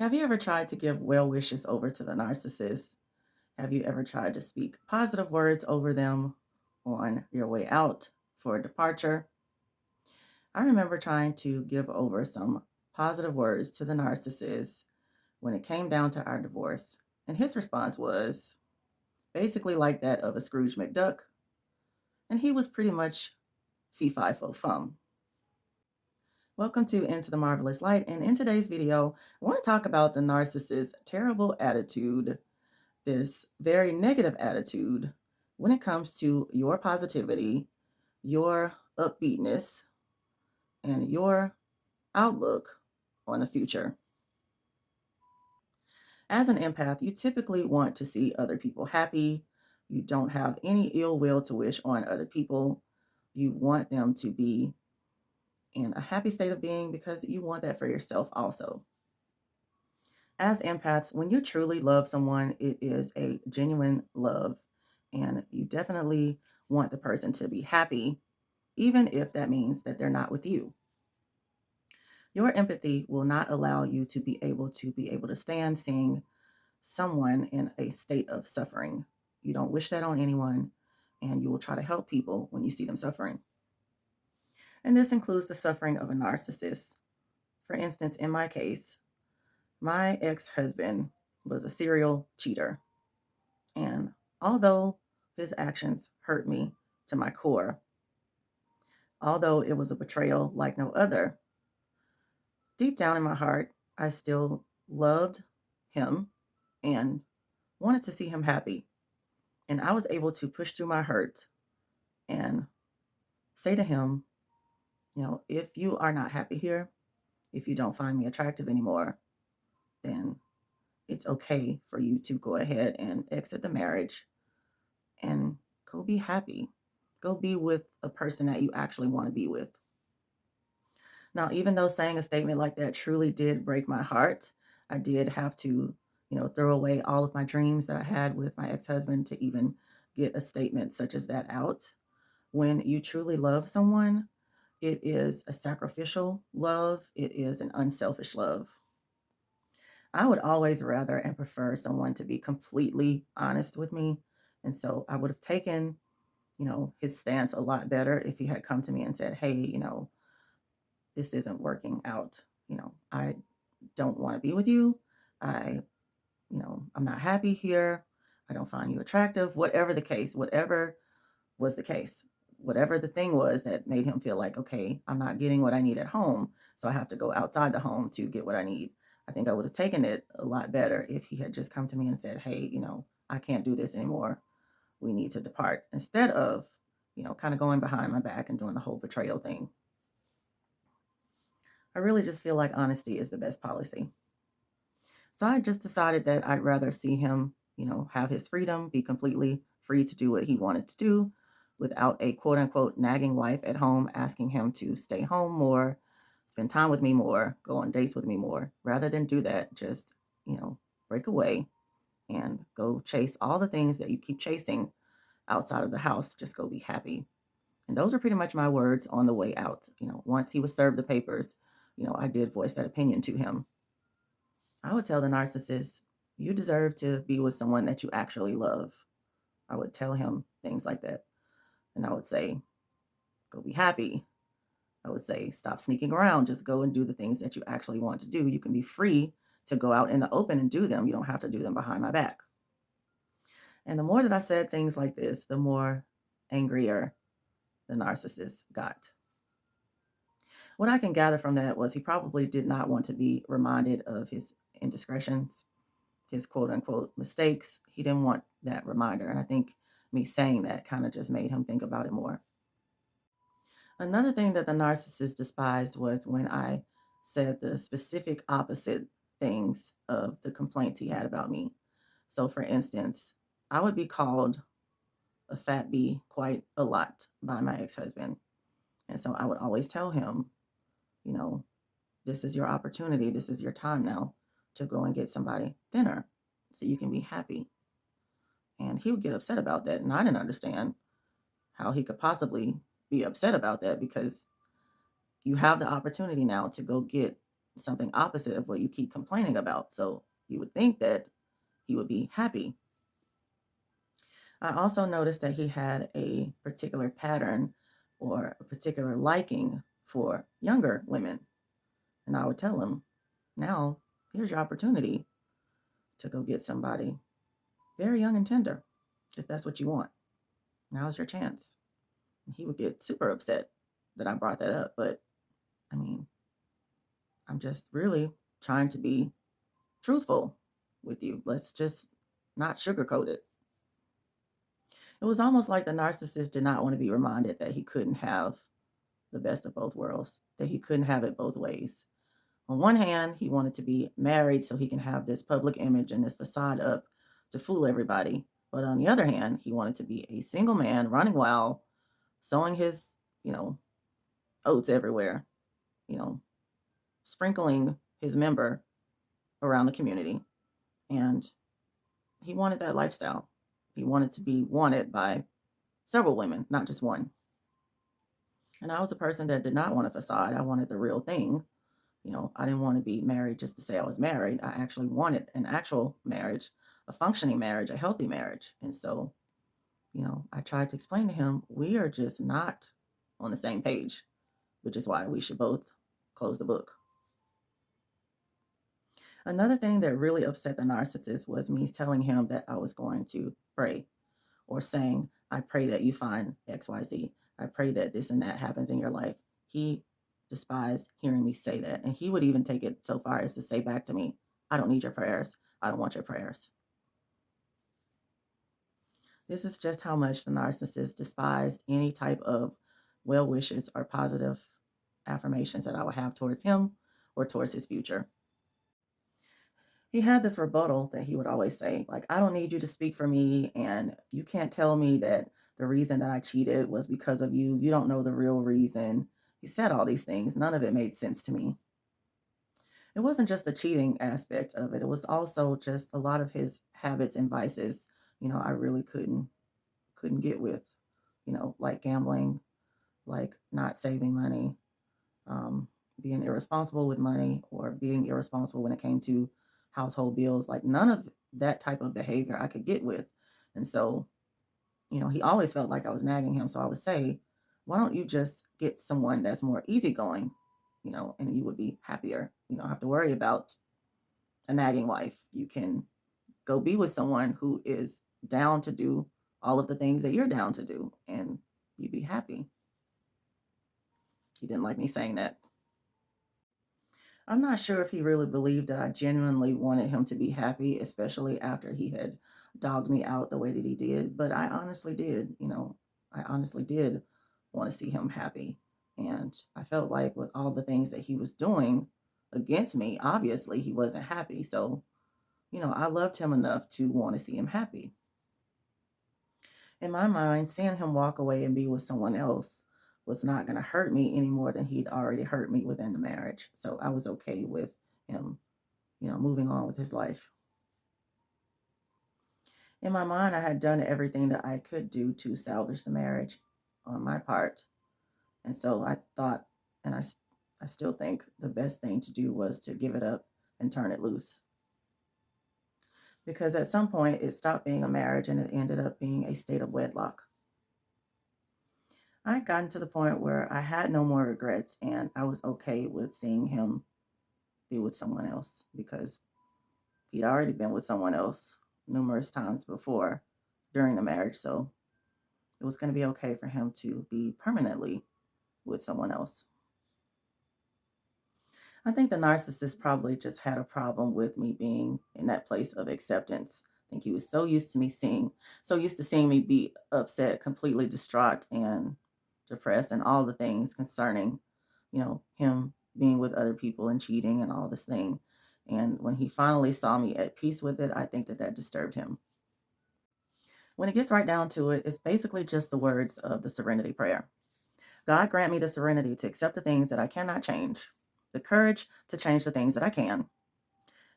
Have you ever tried to give well wishes over to the narcissist? Have you ever tried to speak positive words over them on your way out for a departure? I remember trying to give over some positive words to the narcissist when it came down to our divorce. And his response was basically like that of a Scrooge McDuck. And he was pretty much fee fi fo fum. Welcome to Into the Marvelous Light. And in today's video, I want to talk about the narcissist's terrible attitude, this very negative attitude when it comes to your positivity, your upbeatness, and your outlook on the future. As an empath, you typically want to see other people happy. You don't have any ill will to wish on other people. You want them to be in a happy state of being because you want that for yourself also. As empaths, when you truly love someone, it is a genuine love, and you definitely want the person to be happy, even if that means that they're not with you. Your empathy will not allow you to be able to stand seeing someone in a state of suffering. You don't wish that on anyone, and you will try to help people when you see them suffering. And this includes the suffering of a narcissist. For instance, in my case, my ex-husband was a serial cheater. And although his actions hurt me to my core, although it was a betrayal like no other, deep down in my heart, I still loved him and wanted to see him happy. And I was able to push through my hurt and say to him, if you are not happy here, if you don't find me attractive anymore, then it's okay for you to go ahead and exit the marriage and go be happy. Go be with a person that you actually want to be with. Now, even though saying a statement like that truly did break my heart, I did have to, throw away all of my dreams that I had with my ex-husband to even get a statement such as that out. When you truly love someone, it is a sacrificial love. It is an unselfish love. I would always rather and prefer someone to be completely honest with me. And so I would have taken, his stance a lot better if he had come to me and said, hey, this isn't working out. I don't want to be with you. I, I'm not happy here. I don't find you attractive. Whatever the case, whatever was the case, whatever the thing was that made him feel like, okay, I'm not getting what I need at home, so I have to go outside the home to get what I need. I think I would have taken it a lot better if he had just come to me and said, hey, I can't do this anymore. We need to depart, instead of, kind of going behind my back and doing the whole betrayal thing. I really just feel like honesty is the best policy. So I just decided that I'd rather see him, have his freedom, be completely free to do what he wanted to do without a quote unquote nagging wife at home asking him to stay home more, spend time with me more, go on dates with me more. Rather than do that, just, break away and go chase all the things that you keep chasing outside of the house. Just go be happy. And those are pretty much my words on the way out. Once he was served the papers, I did voice that opinion to him. I would tell the narcissist, you deserve to be with someone that you actually love. I would tell him things like that. And I would say, go be happy. I would say, stop sneaking around. Just go and do the things that you actually want to do. You can be free to go out in the open and do them. You don't have to do them behind my back. And the more that I said things like this, the more angrier the narcissist got. What I can gather from that was he probably did not want to be reminded of his indiscretions, his quote unquote mistakes. He didn't want that reminder. And I think me saying that kind of just made him think about it more. Another thing that the narcissist despised was when I said the specific opposite things of the complaints he had about me. So, for instance, I would be called a fat bee quite a lot by my ex husband. And so I would always tell him, you know, this is your opportunity. This is your time now to go and get somebody thinner so you can be happy. And he would get upset about that. And I didn't understand how he could possibly be upset about that because you have the opportunity now to go get something opposite of what you keep complaining about. So you would think that he would be happy. I also noticed that he had a particular pattern or a particular liking for younger women. And I would tell him, now, here's your opportunity to go get somebody very young and tender, if that's what you want. Now's your chance. And he would get super upset that I brought that up. But I mean, I'm just really trying to be truthful with you. Let's just not sugarcoat it. It was almost like the narcissist did not want to be reminded that he couldn't have the best of both worlds, that he couldn't have it both ways. On one hand, he wanted to be married so he can have this public image and this facade up to fool everybody. But on the other hand, he wanted to be a single man running wild, sowing his, oats everywhere, you know, sprinkling his member around the community. And he wanted that lifestyle. He wanted to be wanted by several women, not just one. And I was a person that did not want a facade. I wanted the real thing. I didn't want to be married just to say I was married. I actually wanted an actual marriage, a functioning marriage, a healthy marriage. And so, I tried to explain to him, we are just not on the same page, which is why we should both close the book. Another thing that really upset the narcissist was me telling him that I was going to pray or saying, I pray that you find XYZ. I pray that this and that happens in your life. He despised hearing me say that. And he would even take it so far as to say back to me, I don't need your prayers. I don't want your prayers. This is just how much the narcissist despised any type of well wishes or positive affirmations that I would have towards him or towards his future. He had this rebuttal that he would always say, like, I don't need you to speak for me, and you can't tell me that the reason that I cheated was because of you. You don't know the real reason. He said all these things. None of it made sense to me. It wasn't just the cheating aspect of it. It was also just a lot of his habits and vices, I really couldn't get with, like gambling, like not saving money, being irresponsible with money, or being irresponsible when it came to household bills. Like none of that type of behavior I could get with. And so, he always felt like I was nagging him. So I would say, why don't you just get someone that's more easygoing, and you would be happier. You don't have to worry about a nagging wife. You can go be with someone who is down to do all of the things that you're down to do, and you'd be happy. He didn't like me saying that. I'm not sure if he really believed that I genuinely wanted him to be happy, especially after he had dogged me out the way that he did. But I honestly did, I honestly did want to see him happy. And I felt like with all the things that he was doing against me, obviously he wasn't happy. So, I loved him enough to want to see him happy. In my mind, seeing him walk away and be with someone else was not going to hurt me any more than he'd already hurt me within the marriage. So I was okay with him, moving on with his life. In my mind, I had done everything that I could do to salvage the marriage on my part. And so I thought, and I still think the best thing to do was to give it up and turn it loose. Because at some point it stopped being a marriage and it ended up being a state of wedlock. I had gotten to the point where I had no more regrets and I was okay with seeing him be with someone else because he'd already been with someone else numerous times before during the marriage. So it was going to be okay for him to be permanently with someone else. I think the narcissist probably just had a problem with me being in that place of acceptance. I think he was so used to seeing me be upset, completely distraught and depressed and all the things concerning, him being with other people and cheating and all this thing. And when he finally saw me at peace with it, I think that disturbed him. When it gets right down to it, it's basically just the words of the serenity prayer. God grant me the serenity to accept the things that I cannot change, the courage to change the things that I can,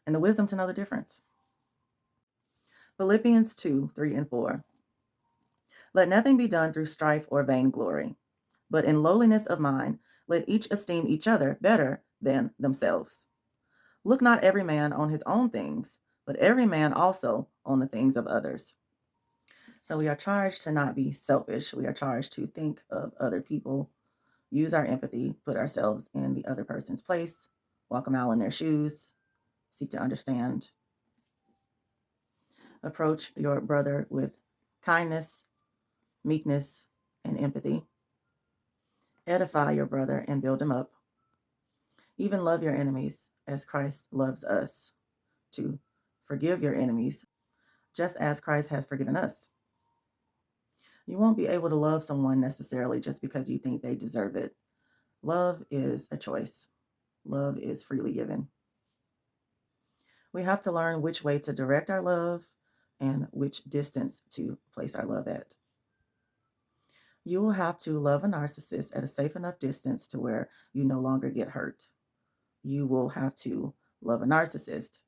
and the wisdom to know the difference. Philippians 2:3-4. Let nothing be done through strife or vainglory, but in lowliness of mind, let each esteem each other better than themselves. Look not every man on his own things, but every man also on the things of others. So we are charged to not be selfish. We are charged to think of other people, use our empathy, put ourselves in the other person's place, walk a mile in their shoes, seek to understand. Approach your brother with kindness, meekness, and empathy. Edify your brother and build him up. Even love your enemies as Christ loves us. To forgive your enemies just as Christ has forgiven us. You won't be able to love someone necessarily just because you think they deserve it. Love is a choice. Love is freely given. We have to learn which way to direct our love and which distance to place our love at. You will have to love a narcissist at a safe enough distance to where you no longer get hurt. You will have to love a narcissist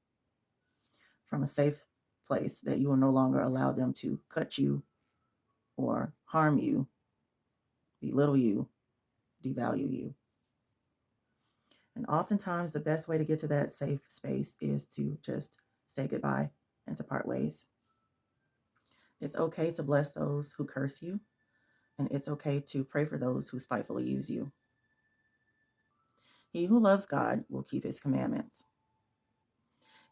from a safe place that you will no longer allow them to cut you or harm you, belittle you, devalue you. And oftentimes, the best way to get to that safe space is to just say goodbye and to part ways. It's okay to bless those who curse you, and it's okay to pray for those who spitefully use you. He who loves God will keep his commandments.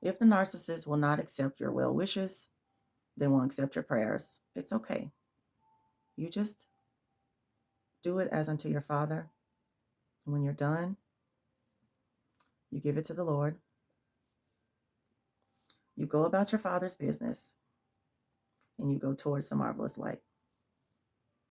If the narcissist will not accept your well wishes, they won't accept your prayers. It's okay. You just do it as unto your Father. And when you're done, you give it to the Lord. You go about your Father's business, and you go towards the marvelous light.